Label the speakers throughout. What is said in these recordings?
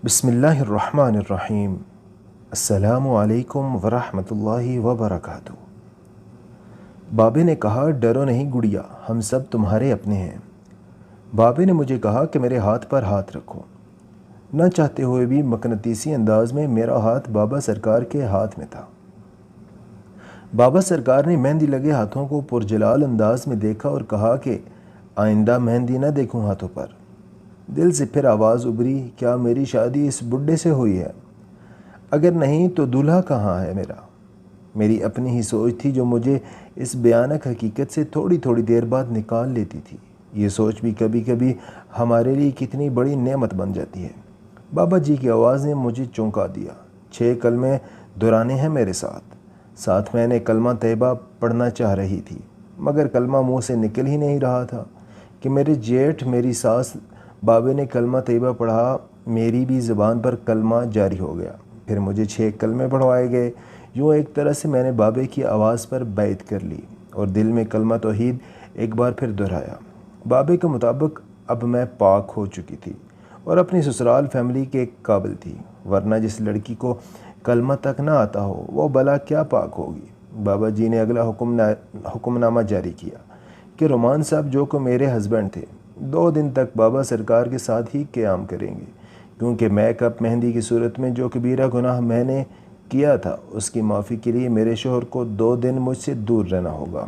Speaker 1: بسم اللہ الرحمن الرحیم۔ السلام علیکم ورحمۃ اللہ وبرکاتہ۔ بابے نے کہا، ڈرو نہیں گڑیا، ہم سب تمہارے اپنے ہیں۔ بابے نے مجھے کہا کہ میرے ہاتھ پر ہاتھ رکھو۔ نہ چاہتے ہوئے بھی مقناطیسی انداز میں میرا ہاتھ بابا سرکار کے ہاتھ میں تھا۔ بابا سرکار نے مہندی لگے ہاتھوں کو پرجلال انداز میں دیکھا اور کہا کہ آئندہ مہندی نہ دیکھوں ہاتھوں پر۔ دل سے پھر آواز ابری، کیا میری شادی اس بڈھے سے ہوئی ہے؟ اگر نہیں تو دولہا کہاں ہے میرا؟ میری اپنی ہی سوچ تھی جو مجھے اس بھیانک حقیقت سے تھوڑی تھوڑی دیر بعد نکال لیتی تھی۔ یہ سوچ بھی کبھی کبھی ہمارے لیے کتنی بڑی نعمت بن جاتی ہے۔ بابا جی کی آواز نے مجھے چونکا دیا۔ 6 کلمے دہرانے ہیں میرے ساتھ میں نے کلمہ طیبہ پڑھنا چاہ رہی تھی، مگر کلمہ منہ سے نکل ہی نہیں رہا تھا کہ میرے جیٹھ میری ساس بابے نے کلمہ طیبہ پڑھا، میری بھی زبان پر کلمہ جاری ہو گیا۔ پھر مجھے 6 کلمے پڑھوائے گئے۔ یوں ایک طرح سے میں نے بابے کی آواز پر بیعت کر لی اور دل میں کلمہ توحید ایک بار پھر دہرایا۔ بابے کے مطابق اب میں پاک ہو چکی تھی اور اپنی سسرال فیملی کے قابل تھی، ورنہ جس لڑکی کو کلمہ تک نہ آتا ہو وہ بلا کیا پاک ہوگی۔ بابا جی نے اگلا حکم نامہ جاری کیا کہ رومان صاحب جو کہ میرے ہسبینڈ تھے 2 دن تک بابا سرکار کے ساتھ ہی قیام کریں گے، کیونکہ میک اپ مہندی کی صورت میں جو کبیرہ گناہ میں نے کیا تھا اس کی معافی کے لیے میرے شوہر کو 2 دن مجھ سے دور رہنا ہوگا۔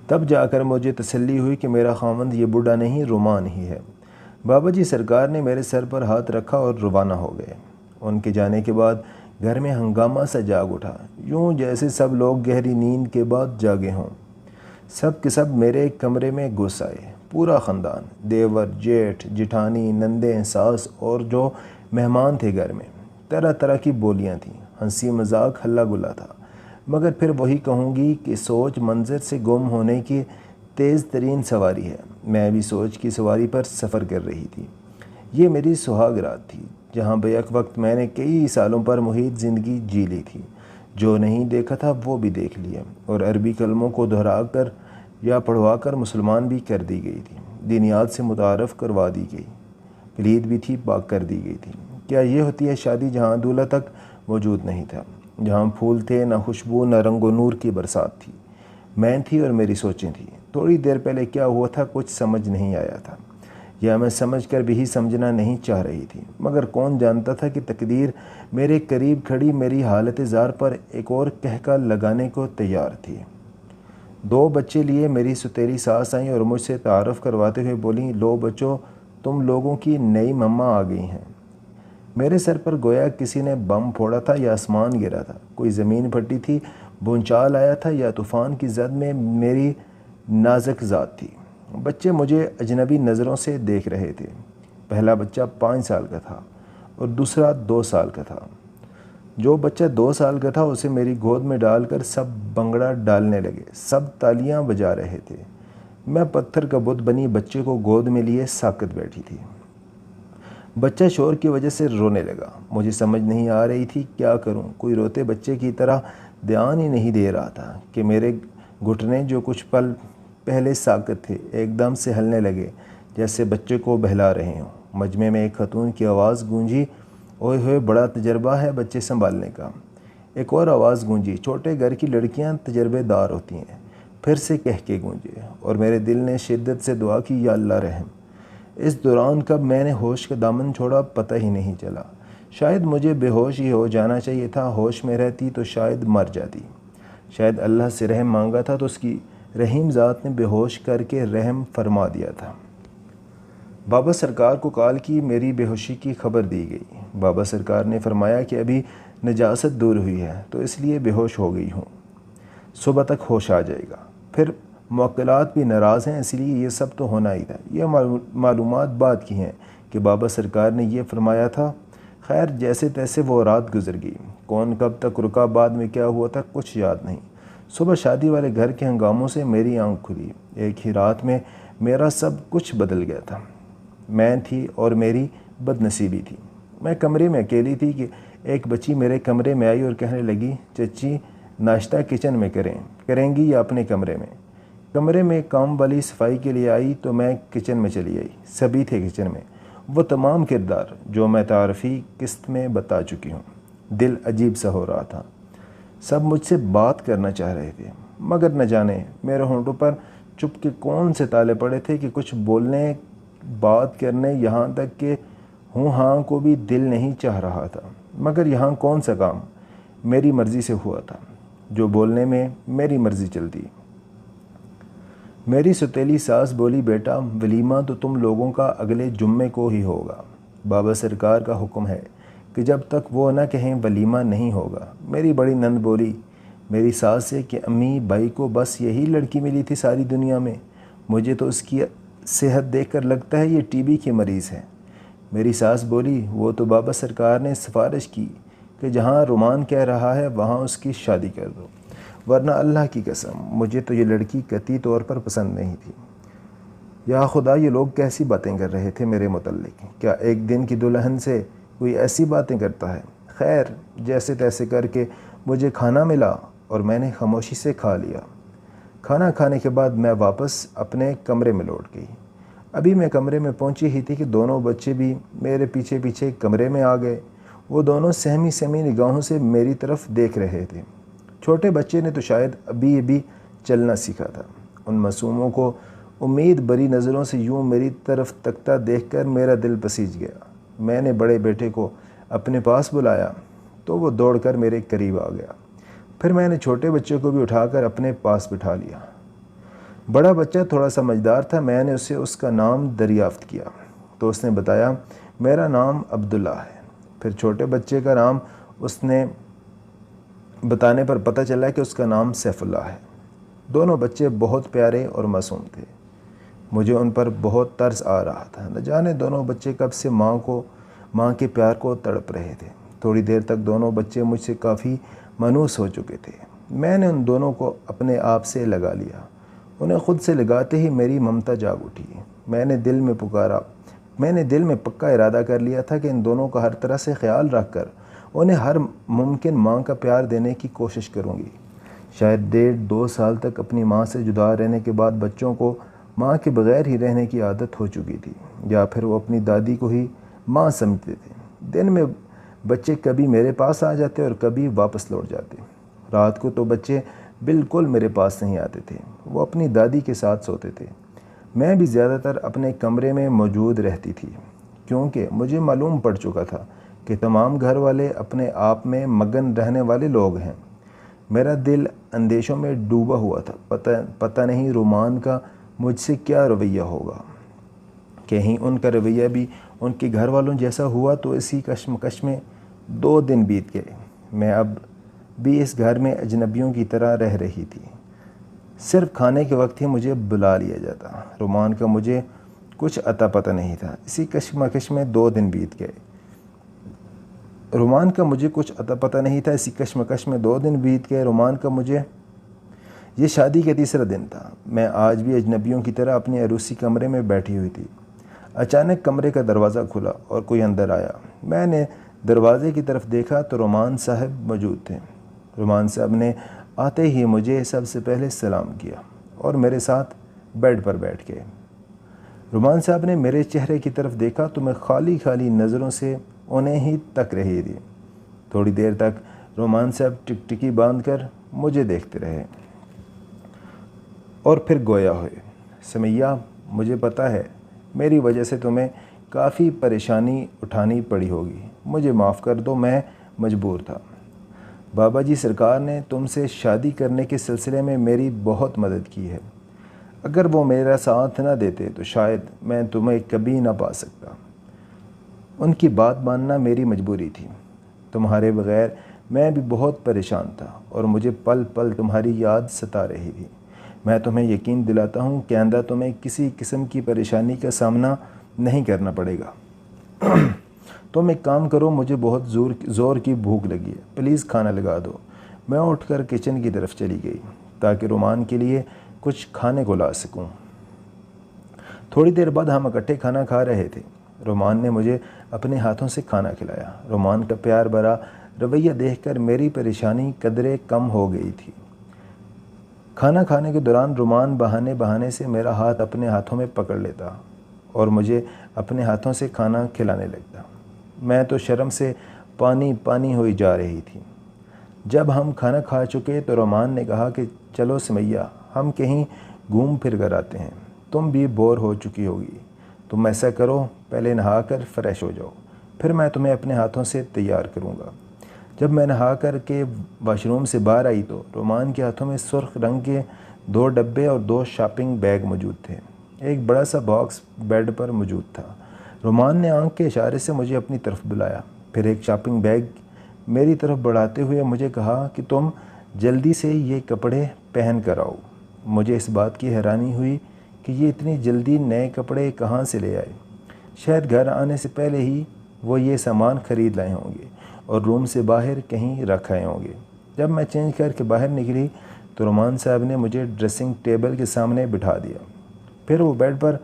Speaker 1: تب جا کر مجھے تسلی ہوئی کہ میرا خاوند یہ بوڑھا نہیں، رومان ہی ہے۔ بابا جی سرکار نے میرے سر پر ہاتھ رکھا اور روانہ ہو گئے۔ ان کے جانے کے بعد گھر میں ہنگامہ سا جاگ اٹھا، یوں جیسے سب لوگ گہری نیند کے بعد جاگے ہوں۔ سب کے سب میرے کمرے میں گھس آئے، پورا خاندان، دیور، جیٹھ، جٹھانی، نندیں، ساس اور جو مہمان تھے گھر میں۔ طرح طرح کی بولیاں تھیں، ہنسی مذاق، ہلا گلا تھا، مگر پھر وہی کہوں گی کہ سوچ منظر سے گم ہونے کی تیز ترین سواری ہے۔ میں بھی سوچ کی سواری پر سفر کر رہی تھی۔ یہ میری سہاگ رات تھی، جہاں بیک وقت میں نے کئی سالوں پر محیط زندگی جی لی تھی۔ جو نہیں دیکھا تھا وہ بھی دیکھ لیا، اور عربی کلموں کو دہرا کر یا پڑھوا کر مسلمان بھی کر دی گئی تھی، دینیات سے متعارف کروا دی گئی، پلید بھی تھی، پاک کر دی گئی تھی۔ کیا یہ ہوتی ہے شادی جہاں دولہا تک موجود نہیں تھا، جہاں پھول تھے، نہ خوشبو، نہ رنگ و نور کی برسات تھی؟ میں تھی اور میری سوچیں تھیں۔ تھوڑی دیر پہلے کیا ہوا تھا کچھ سمجھ نہیں آیا تھا، یا میں سمجھ کر بھی سمجھنا نہیں چاہ رہی تھی، مگر کون جانتا تھا کہ تقدیر میرے قریب کھڑی میری حالت زار پر ایک اور کہکا لگانے کو تیار تھی۔ 2 بچے لیے میری ستیری ساس آئیں اور مجھ سے تعارف کرواتے ہوئے بولیں، لو بچوں، تم لوگوں کی نئی مما آ گئی ہیں۔ میرے سر پر گویا کسی نے بم پھوڑا تھا یا آسمان گرا تھا، کوئی زمین پھٹی تھی، بھونچال آیا تھا، یا طوفان کی زد میں میری نازک ذات تھی۔ بچے مجھے اجنبی نظروں سے دیکھ رہے تھے۔ پہلا بچہ 5 سال کا تھا اور دوسرا 2 سال کا تھا۔ جو بچہ 2 سال کا تھا اسے میری گود میں ڈال کر سب بنگڑا ڈالنے لگے، سب تالیاں بجا رہے تھے۔ میں پتھر کا بت بنی بچے کو گود میں لیے ساکت بیٹھی تھی۔ بچہ شور کی وجہ سے رونے لگا۔ مجھے سمجھ نہیں آ رہی تھی کیا کروں۔ کوئی روتے بچے کی طرح دھیان ہی نہیں دے رہا تھا کہ میرے گھٹنے جو کچھ پل پہلے ساکت تھے ایک دم سے ہلنے لگے، جیسے بچے کو بہلا رہے ہوں۔ مجمع میں ایک خاتون کی آواز گونجی، اوئے ہوئے بڑا تجربہ ہے بچے سنبھالنے کا۔ ایک اور آواز گونجی، چھوٹے گھر کی لڑکیاں تجربے دار ہوتی ہیں۔ پھر سے کہکے گونجے اور میرے دل نے شدت سے دعا کی، یا اللہ رحم۔ اس دوران کب میں نے ہوش کا دامن چھوڑا پتہ ہی نہیں چلا۔ شاید مجھے بے ہوش ہی ہو جانا چاہیے تھا، ہوش میں رہتی تو شاید مر جاتی۔ شاید اللہ سے رحم مانگا تھا تو اس کی رحیم ذات نے بے ہوش کر کے رحم فرما دیا تھا۔ بابا سرکار کو کال کی، میری بے ہوشی کی خبر دی گئی۔ بابا سرکار نے فرمایا کہ ابھی نجاست دور ہوئی ہے تو اس لیے بے ہوش ہو گئی ہوں، صبح تک ہوش آ جائے گا۔ پھر موکلات بھی ناراض ہیں، اس لیے یہ سب تو ہونا ہی تھا۔ یہ معلومات بعد کی ہیں کہ بابا سرکار نے یہ فرمایا تھا۔ خیر جیسے تیسے وہ رات گزر گئی۔ کون کب تک رکا، بعد میں کیا ہوا تھا کچھ یاد نہیں۔ صبح شادی والے گھر کے ہنگاموں سے میری آنکھ کھلی۔ ایک ہی رات میں میرا سب کچھ بدل گیا تھا۔ میں تھی اور میری بد نصیبی تھی۔ میں کمرے میں اکیلی تھی کہ ایک بچی میرے کمرے میں آئی اور کہنے لگی، چچی ناشتہ کچن میں کریں گی یا اپنے کمرے میں؟ کمرے میں کام والی صفائی کے لیے آئی تو میں کچن میں چلی آئی۔ سبھی تھے کچن میں وہ تمام کردار جو میں تعارفی قسط میں بتا چکی ہوں۔ دل عجیب سا ہو رہا تھا، سب مجھ سے بات کرنا چاہ رہے تھے، مگر نہ جانے میرے ہونٹوں پر چپ کے کون سے تالے پڑے تھے کہ کچھ بولنے، بات کرنے، یہاں تک کہ ہوں ہاں کو بھی دل نہیں چاہ رہا تھا۔ مگر یہاں کون سا کام میری مرضی سے ہوا تھا جو بولنے میں میری مرضی چلتی۔ میری ستیلی ساس بولی، بیٹا ولیمہ تو تم لوگوں کا اگلے جمعے کو ہی ہوگا، بابا سرکار کا حکم ہے کہ جب تک وہ نہ کہیں ولیمہ نہیں ہوگا۔ میری بڑی نند بولی میری ساس سے کہ امی بھائی کو بس یہی لڑکی ملی تھی ساری دنیا میں، مجھے تو اس کی صحت دیکھ کر لگتا ہے یہ ٹی بی کی مریض ہے۔ میری ساس بولی وہ تو بابا سرکار نے سفارش کی کہ جہاں رومان کہہ رہا ہے وہاں اس کی شادی کر دو، ورنہ اللہ کی قسم مجھے تو یہ لڑکی قطعی طور پر پسند نہیں تھی۔ یا خدا، یہ لوگ کیسی باتیں کر رہے تھے میرے متعلق؟ کیا ایک دن کی دلہن سے کوئی ایسی باتیں کرتا ہے؟ خیر، جیسے تیسے کر کے مجھے کھانا ملا اور میں نے خاموشی سے کھا لیا۔ کھانا کھانے کے بعد میں واپس اپنے کمرے میں لوٹ گئی۔ ابھی میں کمرے میں پہنچی ہی تھی کہ دونوں بچے بھی میرے پیچھے پیچھے کمرے میں آ گئے۔ وہ دونوں سہمی سہمی نگاہوں سے میری طرف دیکھ رہے تھے۔ چھوٹے بچے نے تو شاید ابھی چلنا سیکھا تھا۔ ان معصوموں کو امید بری نظروں سے یوں میری طرف تکتا دیکھ کر میرا دل پسیج گیا۔ میں نے بڑے بیٹے کو اپنے پاس بلایا تو وہ دوڑ کر میرے قریب آ گیا۔ پھر میں نے چھوٹے بچے کو بھی اٹھا کر اپنے پاس بٹھا لیا۔ بڑا بچہ تھوڑا سمجھدار تھا، میں نے اسے اس کا نام دریافت کیا تو اس نے بتایا میرا نام عبداللہ ہے۔ پھر چھوٹے بچے کا نام اس نے بتانے پر پتہ چلا کہ اس کا نام سیف اللہ ہے۔ دونوں بچے بہت پیارے اور معصوم تھے۔ مجھے ان پر بہت ترس آ رہا تھا، نہ جانے دونوں بچے کب سے ماں کے پیار کو تڑپ رہے تھے۔ تھوڑی دیر تک دونوں بچے مجھ سے کافی مانوس ہو چکے تھے۔ میں نے ان دونوں کو اپنے آپ سے لگا لیا۔ انہیں خود سے لگاتے ہی میری ممتا جاگ اٹھی۔ میں نے دل میں پکا ارادہ کر لیا تھا کہ ان دونوں کا ہر طرح سے خیال رکھ کر انہیں ہر ممکن ماں کا پیار دینے کی کوشش کروں گی۔ شاید 1.5-2 سال تک اپنی ماں سے جدا رہنے کے بعد بچوں کو ماں کے بغیر ہی رہنے کی عادت ہو چکی تھی، یا پھر وہ اپنی دادی کو ہی ماں سمجھتے تھے۔ دن میں بچے کبھی میرے پاس آ جاتے اور کبھی واپس لوٹ جاتے۔ رات کو تو بچے بالکل میرے پاس نہیں آتے تھے، وہ اپنی دادی کے ساتھ سوتے تھے۔ میں بھی زیادہ تر اپنے کمرے میں موجود رہتی تھی، کیونکہ مجھے معلوم پڑ چکا تھا کہ تمام گھر والے اپنے آپ میں مگن رہنے والے لوگ ہیں۔ میرا دل اندیشوں میں ڈوبا ہوا تھا، پتہ نہیں رومان کا مجھ سے کیا رویہ ہوگا۔ کہیں ان کا رویہ بھی ان کے گھر والوں جیسا ہوا تو اسی کشمکش میں 2 دن بیت گئے۔ میں اب بھی اس گھر میں اجنبیوں کی طرح رہ رہی تھی۔ صرف کھانے کے وقت ہی مجھے بلا لیا جاتا۔ رومان کا مجھے کچھ عطا پتہ نہیں تھا۔ اسی کشمکش میں 2 دن بیت گئے۔ رومان کا مجھے یہ شادی کا تیسرا دن تھا۔ میں آج بھی اجنبیوں کی طرح اپنے عروسی کمرے میں بیٹھی ہوئی تھی۔ اچانک کمرے کا دروازہ کھلا اور کوئی اندر آیا۔ میں نے دروازے کی طرف دیکھا تو رومان صاحب موجود تھے۔ رومان صاحب نے آتے ہی مجھے سب سے پہلے سلام کیا اور میرے ساتھ بیڈ پر بیٹھ گئے۔ رومان صاحب نے میرے چہرے کی طرف دیکھا تو میں خالی نظروں سے انہیں ہی تک رہی تھی۔ تھوڑی دیر تک رومان صاحب ٹکٹکی باندھ کر مجھے دیکھتے رہے اور پھر گویا ہوئے، سمیہ مجھے پتہ ہے میری وجہ سے تمہیں کافی پریشانی اٹھانی پڑی ہوگی، مجھے معاف کر دو، میں مجبور تھا۔ بابا جی سرکار نے تم سے شادی کرنے کے سلسلے میں میری بہت مدد کی ہے، اگر وہ میرا ساتھ نہ دیتے تو شاید میں تمہیں کبھی نہ پا سکتا۔ ان کی بات ماننا میری مجبوری تھی۔ تمہارے بغیر میں بھی بہت پریشان تھا اور مجھے پل پل تمہاری یاد ستا رہی تھی۔ میں تمہیں یقین دلاتا ہوں کہ آئندہ تمہیں کسی قسم کی پریشانی کا سامنا نہیں کرنا پڑے گا۔ تم ایک کام کرو، مجھے بہت زور کی بھوک لگی ہے، پلیز کھانا لگا دو۔ میں اٹھ کر کچن کی طرف چلی گئی تاکہ رومان کے لیے کچھ کھانے کو لا سکوں۔ تھوڑی دیر بعد ہم اکٹھے کھانا کھا رہے تھے۔ رومان نے مجھے اپنے ہاتھوں سے کھانا کھلایا۔ رومان کا پیار بھرا رویہ دیکھ کر میری پریشانی قدرے کم ہو گئی تھی۔ کھانا کھانے کے دوران رومان بہانے سے میرا ہاتھ اپنے ہاتھوں میں پکڑ لیتا اور مجھے اپنے ہاتھوں سے کھانا کھلانے لگتا۔ میں تو شرم سے پانی پانی ہوئی جا رہی تھی۔ جب ہم کھانا کھا چکے تو رومان نے کہا کہ چلو سمیہ، ہم کہیں گھوم پھر کر آتے ہیں، تم بھی بور ہو چکی ہوگی۔ تم ایسا کرو، پہلے نہا کر فریش ہو جاؤ، پھر میں تمہیں اپنے ہاتھوں سے تیار کروں گا۔ جب میں نہا کر کے واش روم سے باہر آئی تو رومان کے ہاتھوں میں سرخ رنگ کے 2 ڈبے اور 2 شاپنگ بیگ موجود تھے۔ ایک بڑا سا باکس بیڈ پر موجود تھا۔ رومان نے آنکھ کے اشارے سے مجھے اپنی طرف بلایا، پھر ایک شاپنگ بیگ میری طرف بڑھاتے ہوئے مجھے کہا کہ تم جلدی سے یہ کپڑے پہن کر آؤ۔ مجھے اس بات کی حیرانی ہوئی کہ یہ اتنی جلدی نئے کپڑے کہاں سے لے آئے۔ شاید گھر آنے سے پہلے ہی وہ یہ سامان خرید لائے ہوں گے اور روم سے باہر کہیں رکھ آئے ہوں گے۔ جب میں چینج کر کے باہر نکلی تو رومان صاحب نے مجھے ڈریسنگ ٹیبل کے سامنے بٹھا دیا، پھر وہ بیڈ پر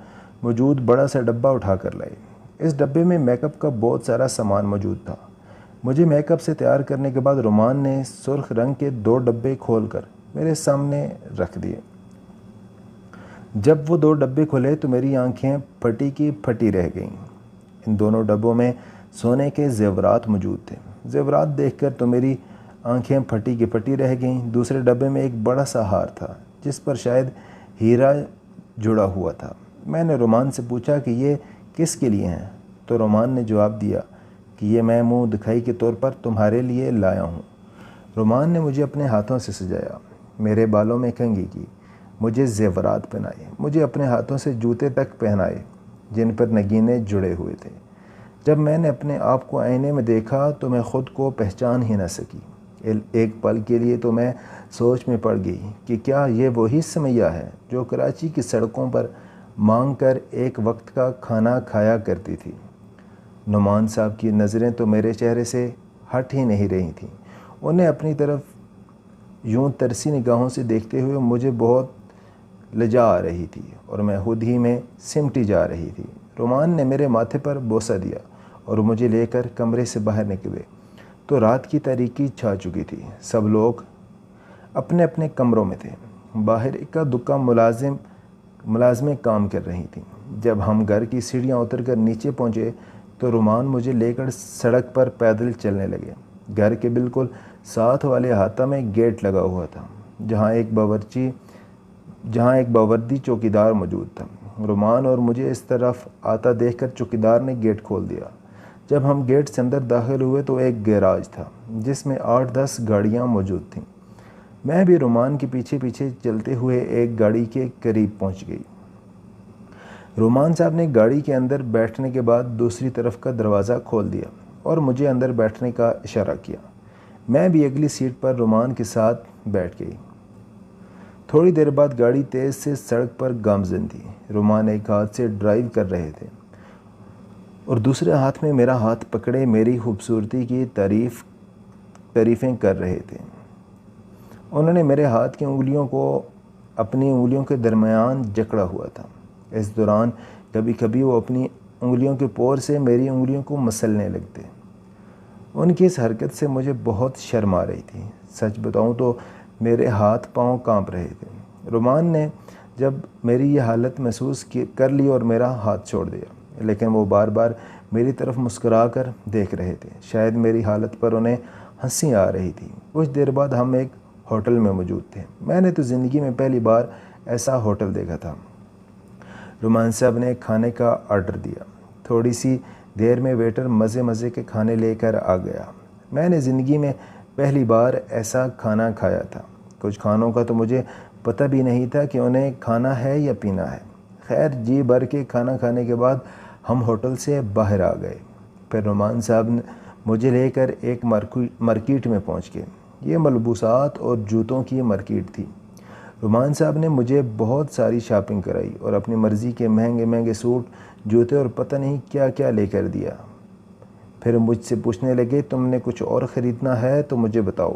Speaker 1: موجود بڑا سا ڈبہ اٹھا کر لائے۔ اس ڈبے میں میک اپ کا بہت سارا سامان موجود تھا۔ مجھے میک اپ سے تیار کرنے کے بعد رومان نے سرخ رنگ کے 2 ڈبے کھول کر میرے سامنے رکھ دیے۔ جب وہ 2 ڈبے کھلے تو میری آنکھیں پھٹی کی پھٹی رہ گئیں۔ ان دونوں ڈبوں میں سونے کے زیورات موجود تھے۔ زیورات دیکھ کر تو میری آنکھیں پھٹی کی پھٹی رہ گئیں۔ دوسرے ڈبے میں ایک بڑا سا ہار تھا جس پر شاید ہیرا جڑا ہوا تھا۔ میں نے رومان سے پوچھا کہ یہ کس کے لیے ہیں؟ تو رومان نے جواب دیا کہ یہ میں منہ دکھائی کے طور پر تمہارے لیے لایا ہوں۔ رومان نے مجھے اپنے ہاتھوں سے سجایا، میرے بالوں میں کنگھی کی، مجھے زیورات پہنائے، مجھے اپنے ہاتھوں سے جوتے تک پہنائے جن پر نگینے جڑے ہوئے تھے۔ جب میں نے اپنے آپ کو آئینے میں دیکھا تو میں خود کو پہچان ہی نہ سکی۔ ایک پل کے لیے تو میں سوچ میں پڑ گئی کہ کیا یہ وہی سمیہ ہے جو کراچی کی سڑکوں پر مانگ کر ایک وقت کا کھانا کھایا کرتی تھی۔ نعمان صاحب کی نظریں تو میرے چہرے سے ہٹ ہی نہیں رہی تھیں۔ انہیں اپنی طرف یوں ترسی نگاہوں سے دیکھتے ہوئے مجھے بہت لجا آ رہی تھی اور میں خود ہی میں سمٹی جا رہی تھی۔ رومان نے میرے ماتھے پر بوسہ دیا اور مجھے لے کر کمرے سے باہر نکلے تو رات کی تاریکی چھا چکی تھی۔ سب لوگ اپنے اپنے کمروں میں تھے۔ باہر اکا دکا ملازمیں کام کر رہی تھیں۔ جب ہم گھر کی سیڑھیاں اتر کر نیچے پہنچے تو رومان مجھے لے کر سڑک پر پیدل چلنے لگے۔ گھر کے بالکل ساتھ والے احاطہ میں گیٹ لگا ہوا تھا جہاں ایک باوردی چوکیدار موجود تھا۔ رومان اور مجھے اس طرف آتا دیکھ کر چوکیدار نے گیٹ کھول دیا۔ جب ہم گیٹ سے اندر داخل ہوئے تو ایک گیراج تھا جس میں 8-10 گاڑیاں موجود تھیں۔ میں بھی رومان کے پیچھے پیچھے چلتے ہوئے ایک گاڑی کے قریب پہنچ گئی۔ رومان صاحب نے گاڑی کے اندر بیٹھنے کے بعد دوسری طرف کا دروازہ کھول دیا اور مجھے اندر بیٹھنے کا اشارہ کیا۔ میں بھی اگلی سیٹ پر رومان کے ساتھ بیٹھ گئی۔ تھوڑی دیر بعد گاڑی تیز سے سڑک پر گامزن تھی۔ رومان ایک ہاتھ سے ڈرائیو کر رہے تھے اور دوسرے ہاتھ میں میرا ہاتھ پکڑے میری خوبصورتی کی تعریفیں کر رہے تھے۔ انہوں نے میرے ہاتھ کی انگلیوں کو اپنی انگلیوں کے درمیان جکڑا ہوا تھا۔ اس دوران کبھی کبھی وہ اپنی انگلیوں کے پور سے میری انگلیوں کو مسلنے لگتے۔ ان کی اس حرکت سے مجھے بہت شرم آ رہی تھی۔ سچ بتاؤں تو میرے ہاتھ پاؤں کانپ رہے تھے۔ رومان نے جب میری یہ حالت محسوس کر لی اور میرا ہاتھ چھوڑ دیا، لیکن وہ بار بار میری طرف مسکرا کر دیکھ رہے تھے۔ شاید میری حالت پر انہیں ہنسی آ رہی تھی۔ کچھ دیر بعد ہم ایک ہوٹل میں موجود تھے۔ میں نے تو زندگی میں پہلی بار ایسا ہوٹل دیکھا تھا۔ رومان صاحب نے کھانے کا آرڈر دیا۔ تھوڑی سی دیر میں ویٹر مزے کے کھانے لے کر آ گیا۔ میں نے زندگی میں پہلی بار ایسا کھانا کھایا تھا۔ کچھ کھانوں کا تو مجھے پتہ بھی نہیں تھا کہ انہیں کھانا ہے یا پینا ہے۔ خیر، جی بھر کے کھانا کھانے کے بعد ہم ہوٹل سے باہر آ گئے۔ پھر رومان صاحب مجھے لے کر ایک مارکیٹ میں پہنچ گئے۔ یہ ملبوسات اور جوتوں کی مارکیٹ تھی۔ رومان صاحب نے مجھے بہت ساری شاپنگ کرائی اور اپنی مرضی کے مہنگے سوٹ، جوتے اور پتہ نہیں کیا کیا لے کر دیا۔ پھر مجھ سے پوچھنے لگے، تم نے کچھ اور خریدنا ہے تو مجھے بتاؤ۔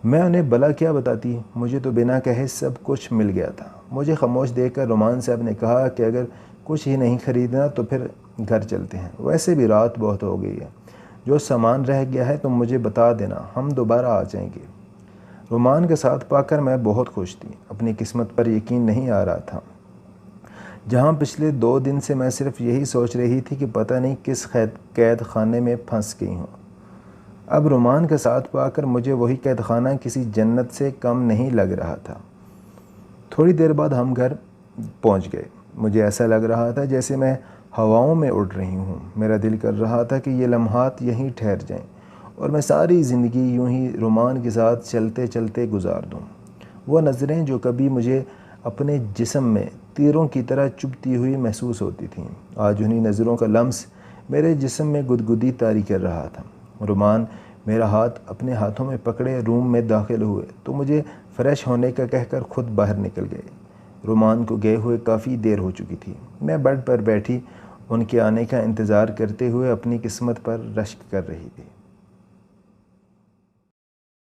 Speaker 1: میں انہیں بلا کیا بتاتی، مجھے تو بنا کہے سب کچھ مل گیا تھا۔ مجھے خاموش دیکھ کر رومان صاحب نے کہا کہ اگر کچھ ہی نہیں خریدنا تو پھر گھر چلتے ہیں، ویسے بھی رات بہت ہو گئی ہے۔ جو سامان رہ گیا ہے تم مجھے بتا دینا، ہم دوبارہ آ جائیں گے۔ رومان کے ساتھ پا کر میں بہت خوش تھی۔ اپنی قسمت پر یقین نہیں آ رہا تھا جہاں پچھلے 2 دن سے میں صرف یہی سوچ رہی تھی کہ پتہ نہیں کس قید خانے میں پھنس گئی ہوں۔ اب رومان کا ساتھ پا کر مجھے وہی قید خانہ کسی جنت سے کم نہیں لگ رہا تھا۔ تھوڑی دیر بعد ہم گھر پہنچ گئے۔ مجھے ایسا لگ رہا تھا جیسے میں ہواؤں میں اڑ رہی ہوں۔ میرا دل کر رہا تھا کہ یہ لمحات یہیں ٹھہر جائیں اور میں ساری زندگی یوں ہی رومان کے ساتھ چلتے چلتے گزار دوں۔ وہ نظریں جو کبھی مجھے اپنے جسم میں تیروں کی طرح چبھتی ہوئی محسوس ہوتی تھیں، آج انہی نظروں کا لمس میرے جسم میں گدگدی طاری کر رہا تھا۔ رومان میرا ہاتھ اپنے ہاتھوں میں پکڑے روم میں داخل ہوئے تو مجھے فریش ہونے کا کہہ کر خود باہر نکل گئے۔ رومان کو گئے ہوئے کافی دیر ہو چکی تھی۔ میں بیڈ پر بیٹھی ان کے آنے کا انتظار کرتے ہوئے اپنی قسمت پر رشک کر رہی تھی۔